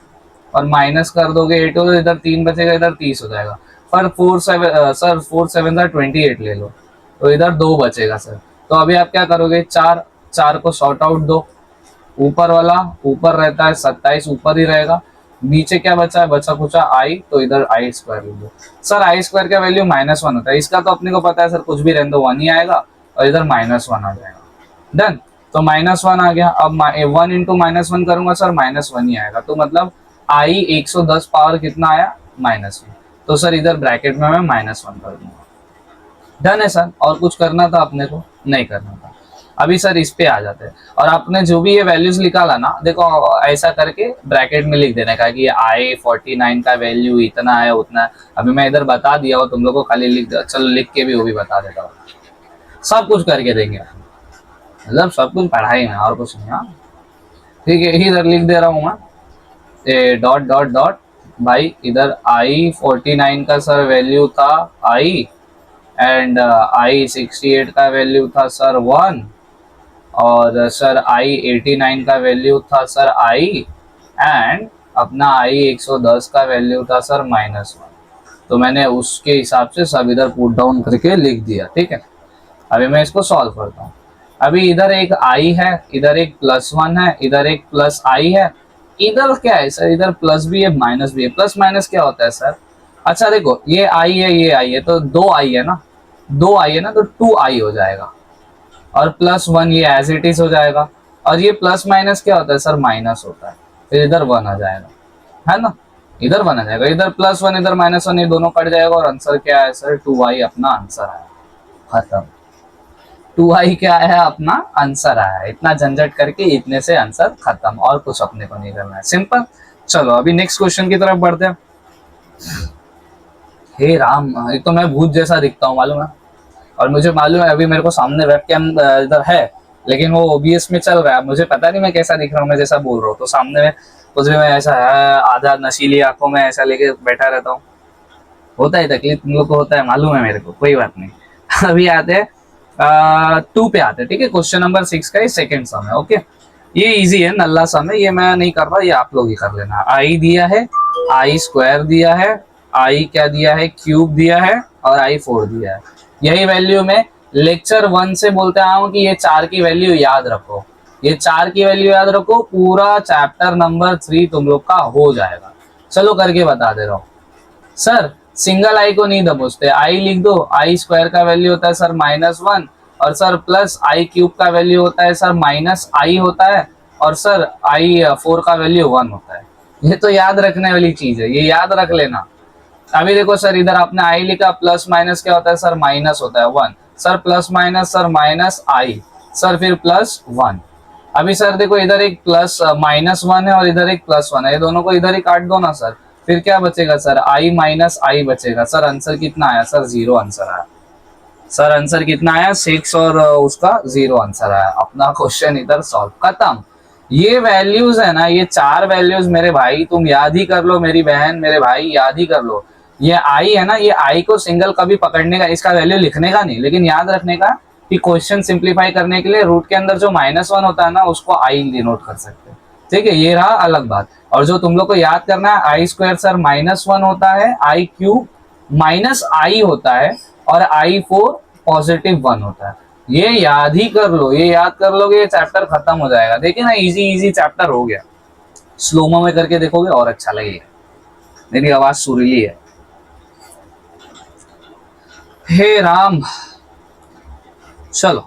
और माइनस कर दोगे 8 हो, इधर 3 बचेगा, इधर 30 हो जाएगा। पर 4 7 जा 28 ले लो, तो इधर 2 बचेगा सर। तो अभी आप क्या करोगे, 4 को शॉर्ट आउट दो, ऊपर वाला ऊपर रहता है 27 ऊपर ही रहेगा, नीचे क्या बचा है, बचा कुचा आई, तो इधर आई स्क्वायर ले लो। सर आई स्क्वायर का वैल्यू -1 होता है, इसका तो अपने को पता है सर, कुछ भी रहने दो 1 ही आएगा, और इधर -1 आ जाएगा, डन। तो -1 आ गया, अब 1 इंटू -1 करूंगा सर, -1 ही आएगा, तो मतलब आई 110 पावर कितना आया, -1। तो सर इधर ब्रैकेट में मैं -1 कर दूंगा, डन है सर। और कुछ करना था अपने को, नहीं करना था। अभी सर इस पे आ जाते हैं, और आपने जो भी ये वैल्यूज निकाला ना, देखो ऐसा करके ब्रैकेट में लिख देने का कि आई 49 का वैल्यू इतना है उतना है। अभी मैं इधर बता दिया हूँ तुम लोग को, खाली लिख, चलो लिख के भी वो भी बता देता हूँ, सब कुछ करके देंगे, मतलब सब कुछ पढ़ाई में और कुछ नहीं। हाँ ठीक है, इधर लिख दे रहा हूँ मैं, डॉट डॉट डॉट भाई, इधर आई 49 का सर वैल्यू था आई, एंड आई 68 का वैल्यू था सर 1, और सर आई 89 का वैल्यू था सर आई, एंड अपना आई 110 का वैल्यू था सर -1। तो मैंने उसके हिसाब से सब इधर पुट डाउन करके लिख दिया, ठीक है। अभी मैं इसको सॉल्व करता हूँ। अभी इधर एक आई है, इधर एक +1 है, इधर एक प्लस आई है, इधर क्या है सर, इधर प्लस भी है माइनस भी है। प्लस माइनस क्या होता है सर, अच्छा देखो ये आई है ये आई है, तो 2 आई है ना, 2 आई है ना, तो 2 आई हो जाएगा, और +1 ये एज इट इज हो जाएगा। और ये प्लस माइनस क्या होता है सर, माइनस होता है, फिर इधर 1 आ जाएगा, है ना, इधर 1 आ जाएगा, इधर +1 इधर -1, ये दोनों कट जाएगा, और आंसर क्या है सर, 2i अपना आंसर है, खत्म। 2i क्या है, अपना आंसर आया। इतना झंझट करके इतने से आंसर खत्म, और कुछ अपने को नहीं करना है, सिंपल। चलो अभी नेक्स्ट क्वेश्चन की तरफ बढ़ते हैं। हे राम, एक तो मैं भूत जैसा दिखता हूँ मालूम है, और मुझे मालूम है अभी मेरे को सामने वेबकैम इधर है, लेकिन वो ओबीएस में चल रहा है, मुझे पता नहीं मैं कैसा दिख रहा हूँ, मैं जैसा बोल रहा हूँ, तो सामने में कुछ भी मैं ऐसा आधा नशीली आंखों में ऐसा लेके बैठा रहता हूँ, होता है तकलीफ तुम लोग को, होता है मालूम है मेरे को, कोई बात नहीं। अभी आते हैं 2 पे आते हैं, ठीक है। क्वेश्चन नंबर 6 का ये सेकंड सम है, ओके। ये इजी है, नल्ला सम है, ये मैं नहीं कर रहा, ये आप लोग ही कर लेना। आई दिया है, आई स्क्वायर दिया है, आई क्या दिया है, क्यूब दिया है, और आई 4 दिया है। यही वैल्यू में लेक्चर 1 से बोलते आया हूँ कि ये 4 की वैल्यू याद रखो, ये 4 की वैल्यू याद रखो, पूरा चैप्टर नंबर 3 तुम लोग का हो जाएगा। चलो करके बता दे रहा हूँ। सर सिंगल आई को नहीं दबोचते, आई लिख दो, आई स्क्वायर का वैल्यू होता है सर -1, और सर प्लस आई क्यूब का वैल्यू होता है सर -i होता है, और सर आई 4 का वैल्यू 1 होता है। ये तो याद रखने वाली चीज है, ये याद रख लेना। अभी देखो सर, इधर आपने आई लिखा, प्लस माइनस क्या होता है सर, माइनस होता है 1, sir plus minus sir -i, sir फिर +1। अभी सर देखो इधर एक प्लस -1 है, और इधर एक +1 है, ये दोनों को इधर ही काट दो ना सर, फिर क्या बचेगा सर, i -i बचेगा। सर आंसर कितना आया सर, 0 आंसर आया। सर आंसर कितना आया, 6, और उसका 0 आंसर आया। अपना क्वेश्चन इधर सॉल्व, खत्म। ये वैल्यूज है ना, ये 4 वैल्यूज मेरे भाई तुम याद ही कर लो, मेरी बहन मेरे भाई याद ही कर लो। ये आई है ना, ये आई को सिंगल कभी पकड़ने का, इसका वैल्यू लिखने का नहीं, लेकिन याद रखने का कि क्वेश्चन सिंप्लीफाई करने के लिए रूट के अंदर जो -1 होता है ना, उसको आई डिनोट कर सकते हैं, ठीक है। ये रहा अलग बात। और जो तुम लोग को याद करना है, आई स्क्वायर सर -1 होता है, आई क्यूब -i होता है, और आई 4 +1 होता है। ये याद ही कर लो, ये याद कर लोगे, ये चैप्टर खत्म हो जाएगा। देखिए ना, इजी इजी चैप्टर हो गया। स्लोमो में करके देखोगे और अच्छा लगेगा, मेरी आवाज सुरीली है। हे राम। चलो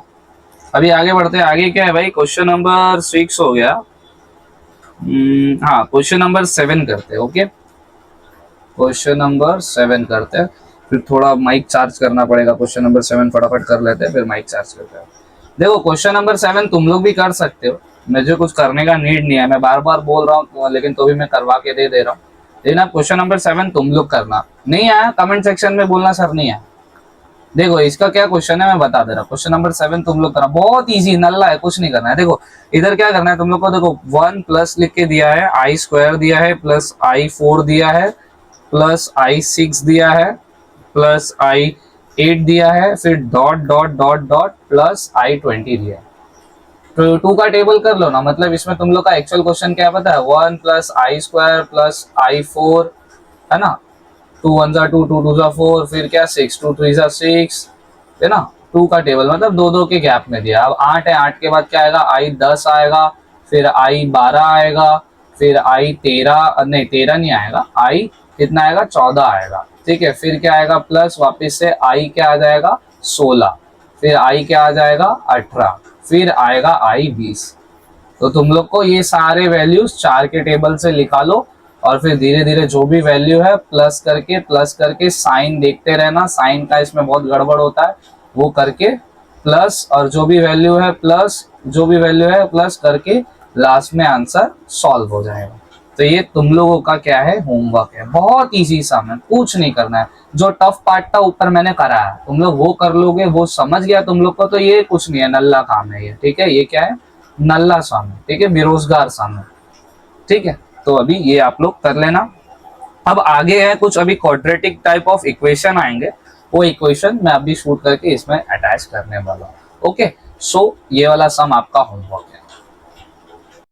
अभी आगे बढ़ते हैं। आगे क्या है भाई, क्वेश्चन नंबर 6 हो गया। हाँ क्वेश्चन नंबर 7 करते हैं। ओके क्वेश्चन नंबर 7 करते हैं, फिर थोड़ा माइक चार्ज करना पड़ेगा। क्वेश्चन नंबर 7 फटाफट कर लेते हैं, फिर माइक चार्ज करते हैं। देखो क्वेश्चन नंबर 7 तुम लोग भी कर सकते हो, मुझे कुछ करने का नीड नहीं है, मैं बार बार बोल रहा हूँ लेकिन तो भी मैं करवा के दे रहा हूँ। लेकिन आप क्वेश्चन नंबर 7 तुम लोग करना। नहीं आया कमेंट सेक्शन में बोलना सर नहीं आया। देखो इसका क्या क्वेश्चन है मैं बता दे रहा हूँ। क्वेश्चन नंबर 7 तुम लोग करना, बहुत इजी नल्ला है, कुछ नहीं करना है। देखो इधर क्या करना है तुम लोग को, देखो 1 प्लस लिख के दिया है, आई स्क्वायर दिया है, प्लस I4 दिया है, प्लस I6 दिया है, प्लस I8 दिया है, फिर dot dot dot dot plus I20 दिया है। तो 2 का टेबल कर लो ना, मतलब इसमें तुम लोग का एक्चुअल क्वेश्चन क्या पता है, 1 प्लस आई स्क्वायर प्लस I4 है ना, 2 1 जा 2 2 2 जा 4, फिर क्या 6 2 3 जा 6 है ना। 2 का टेबल मतलब 2 2 के गैप में दिया। अब 8 है, 8 के बाद क्या आएगा, I10 आएगा, फिर I12 आएगा, फिर I13 नहीं 13 नहीं आएगा, I कितना आएगा 14 आएगा। ठीक है फिर क्या आएगा प्लस वापस से I क्या आ जाएगा 16, फिर I क्या आ जाएगा 18, फिर आएगा I20। तो तुम लोग को ये सारे वैल्यूज 4 के टेबल से निकालो और फिर धीरे धीरे जो भी वैल्यू है प्लस करके साइन देखते रहना, साइन का इसमें बहुत गड़बड़ होता है, वो करके प्लस, और जो भी वैल्यू है प्लस, जो भी वैल्यू है प्लस करके लास्ट में आंसर सॉल्व हो जाएगा। तो ये तुम लोगों का क्या है होमवर्क है, बहुत इजी सा है, कुछ नहीं करना है। जो टफ पार्ट था ऊपर मैंने कराया, तुम लोग वो कर लोगे, वो समझ गया तुम लोग को, तो ये कुछ नहीं है, नल्ला काम है ये। ठीक है ये क्या है नल्ला सामने, ठीक है बेरोजगार सामने। ठीक है तो अभी ये आप लोग कर लेना। अब आगे है कुछ, अभी क्वाड्रेटिक टाइप ऑफ इक्वेशन आएंगे, वो इक्वेशन मैं अभी शूट करके इसमें अटैच करने वाला हूँ। ओके सो ये वाला सम आपका होमवर्क